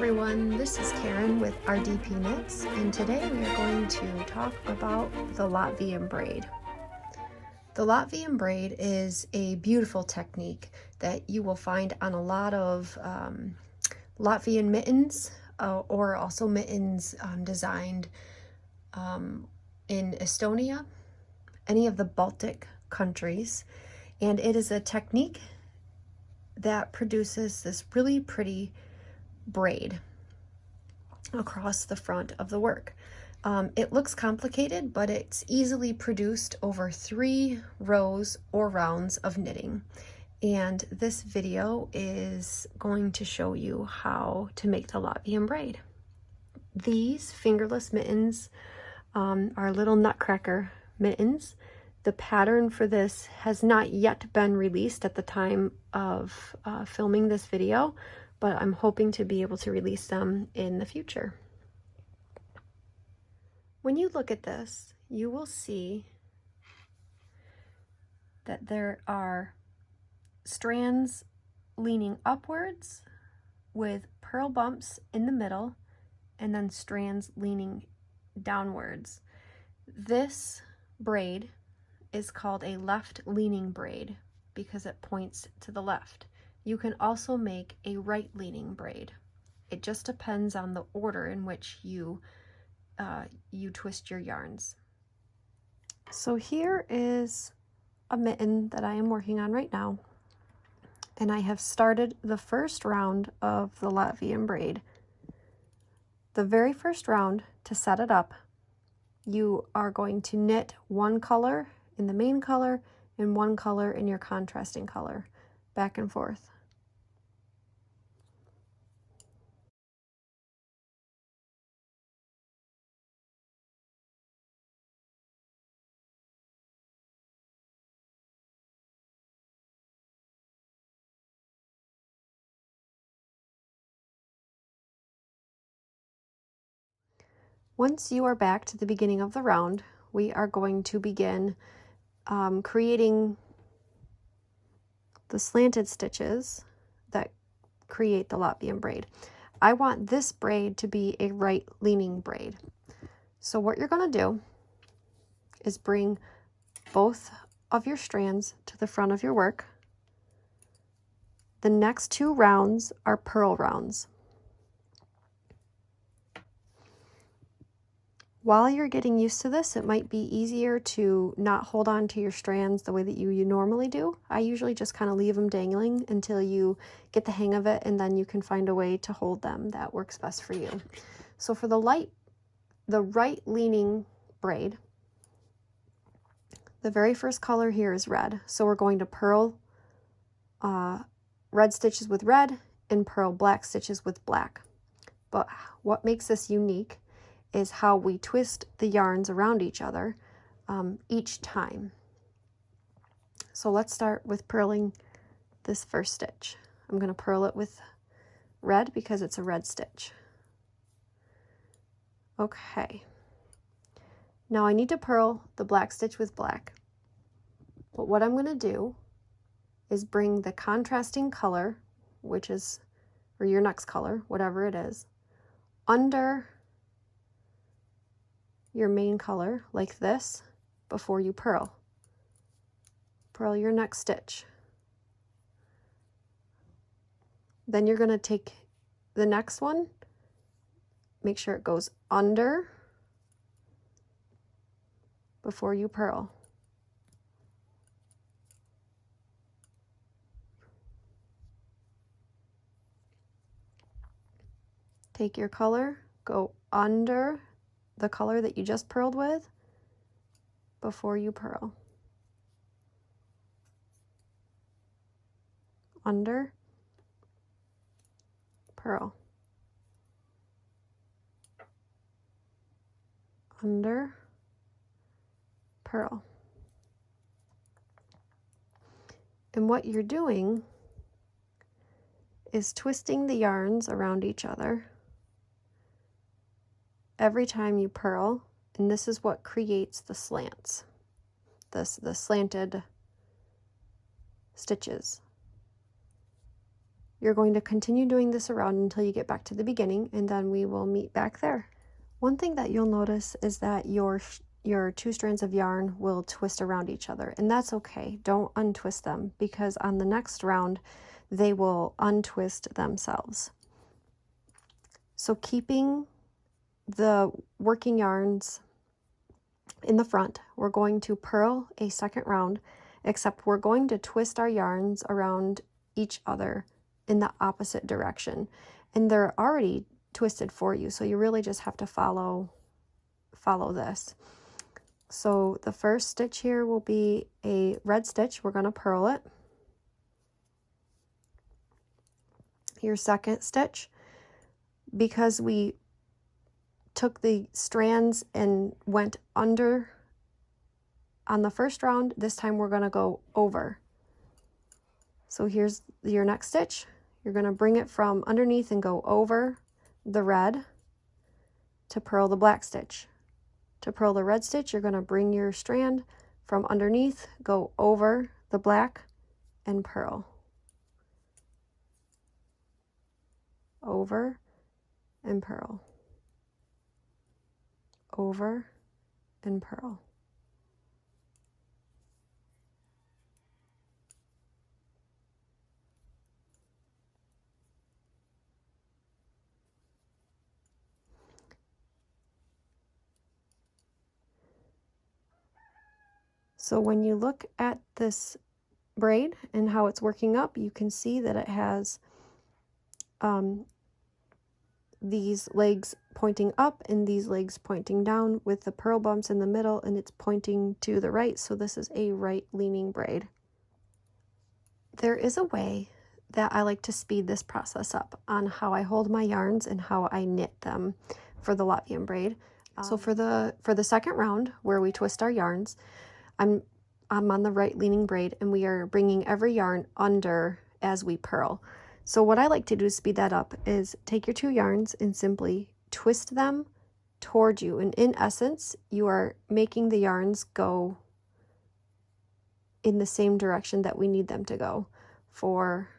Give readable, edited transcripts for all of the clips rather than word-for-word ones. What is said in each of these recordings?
everyone, this is Karen with RDP Knits, and today we are going to talk about the Latvian braid. The Latvian braid is a beautiful technique that you will find on a lot of Latvian mittens or also mittens designed in Estonia, any of the Baltic countries, and it is a technique that produces this really pretty braid across the front of the work. It looks complicated, but it's easily produced over 3 rows or rounds of knitting. And this video is going to show you how to make the Latvian braid. These fingerless mittens are little nutcracker mittens. The pattern for this has not yet been released at the time of filming this video, but I'm hoping to be able to release them in the future. When you look at this, you will see that there are strands leaning upwards with purl bumps in the middle, and then strands leaning downwards. This braid is called a left leaning braid because it points to the left. You can also make a right leaning braid. It just depends on the order in which you twist your yarns. So here is a mitten that I am working on right now, and I have started the first round of the Latvian braid. The very first round, to set it up, you are going to knit one color in the main color and one color in your contrasting color, back and forth. Once you are back to the beginning of the round, we are going to begin creating the slanted stitches that create the Latvian braid. I want this braid to be a right leaning braid. So what you're going to do is bring both of your strands to the front of your work. The next 2 rounds are purl rounds. While you're getting used to this, it might be easier to not hold on to your strands the way that you normally do. I usually just kind of leave them dangling until you get the hang of it, and then you can find a way to hold them that works best for you. So for the right leaning braid, the very first color here is red. So we're going to purl red stitches with red and purl black stitches with black. But what makes this unique is how we twist the yarns around each other each time. So let's start with purling this first stitch. I'm going to purl it with red because it's a red stitch. Okay. Now I need to purl the black stitch with black. But what I'm going to do is bring the contrasting color, which is, or your next color, whatever it is, under your main color like this before you purl. Purl your next stitch. Then you're going to take the next one, make sure it goes under before you purl. Take your color, go under the color that you just purled with before you purl. Under, purl. Under, purl. And what you're doing is twisting the yarns around each other every time you purl, and this is what creates the slants, the slanted stitches. You're going to continue doing this around until you get back to the beginning, and then we will meet back there. One thing that you'll notice is that your 2 strands of yarn will twist around each other, and that's okay. Don't untwist them, because on the next round they will untwist themselves. So keeping the working yarns in the front, we're going to purl a second round, except we're going to twist our yarns around each other in the opposite direction, and they're already twisted for you, so you really just have to follow this. So the first stitch here will be a red stitch. We're going to purl it. Your second stitch, because we took the strands and went under on the first round, this time we're going to go over. So here's your next stitch. You're going to bring it from underneath and go over the red to purl the black stitch. To purl the red stitch, you're going to bring your strand from underneath, go over the black, and purl. Over and purl. Over and purl. So when you look at this braid and how it's working up, you can see that it has these legs pointing up and these legs pointing down with the purl bumps in the middle, and it's pointing to the right, so this is a right leaning braid. There is a way that I like to speed this process up on how I hold my yarns and how I knit them for the Latvian braid. So for the second round where we twist our yarns, I'm on the right leaning braid, and we are bringing every yarn under as we purl. So what I like to do to speed that up is take your 2 yarns and simply twist them toward you, and in essence you are making the yarns go in the same direction that we need them to go for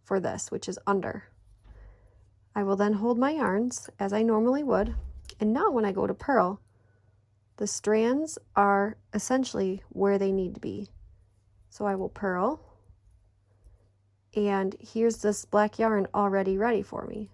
this, which is under. I will then hold my yarns as I normally would, and now when I go to purl, the strands are essentially where they need to be. So I will purl, and here's this black yarn already ready for me.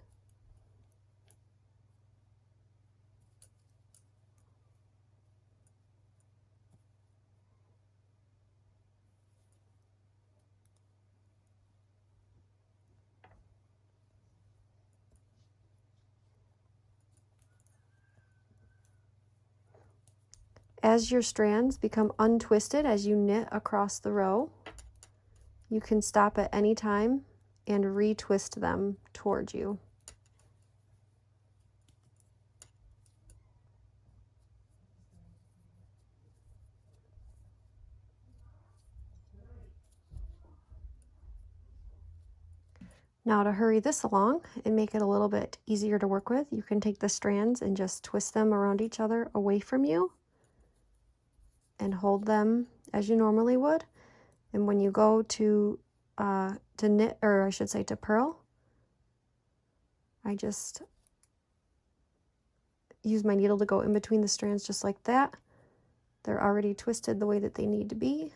As your strands become untwisted as you knit across the row, you can stop at any time and retwist them towards you. Now to hurry this along and make it a little bit easier to work with, you can take the strands and just twist them around each other away from you and hold them as you normally would. And when you go to knit, or I should say to purl, I just use my needle to go in between the strands just like that. They're already twisted the way that they need to be.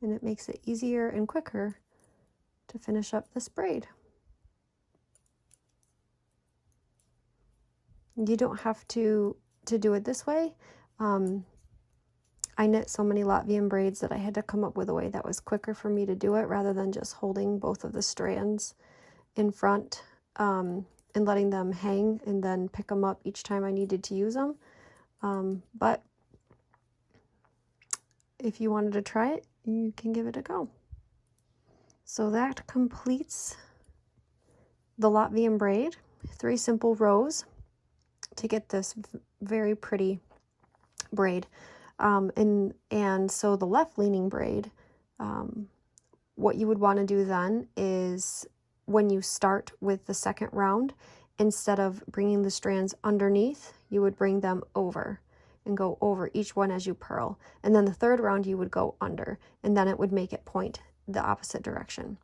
And it makes it easier and quicker to finish up this braid. You don't have to do it this way. I knit so many Latvian braids that I had to come up with a way that was quicker for me to do it, rather than just holding both of the strands in front and letting them hang and then pick them up each time I needed to use them. But if you wanted to try it, you can give it a go. So that completes the Latvian braid. 3 simple rows to get this very pretty braid. And so the left leaning braid, what you would want to do then is, when you start with the second round, instead of bringing the strands underneath, you would bring them over. and go over each one as you purl. And then the third round you would go under, and then it would make it point the opposite direction.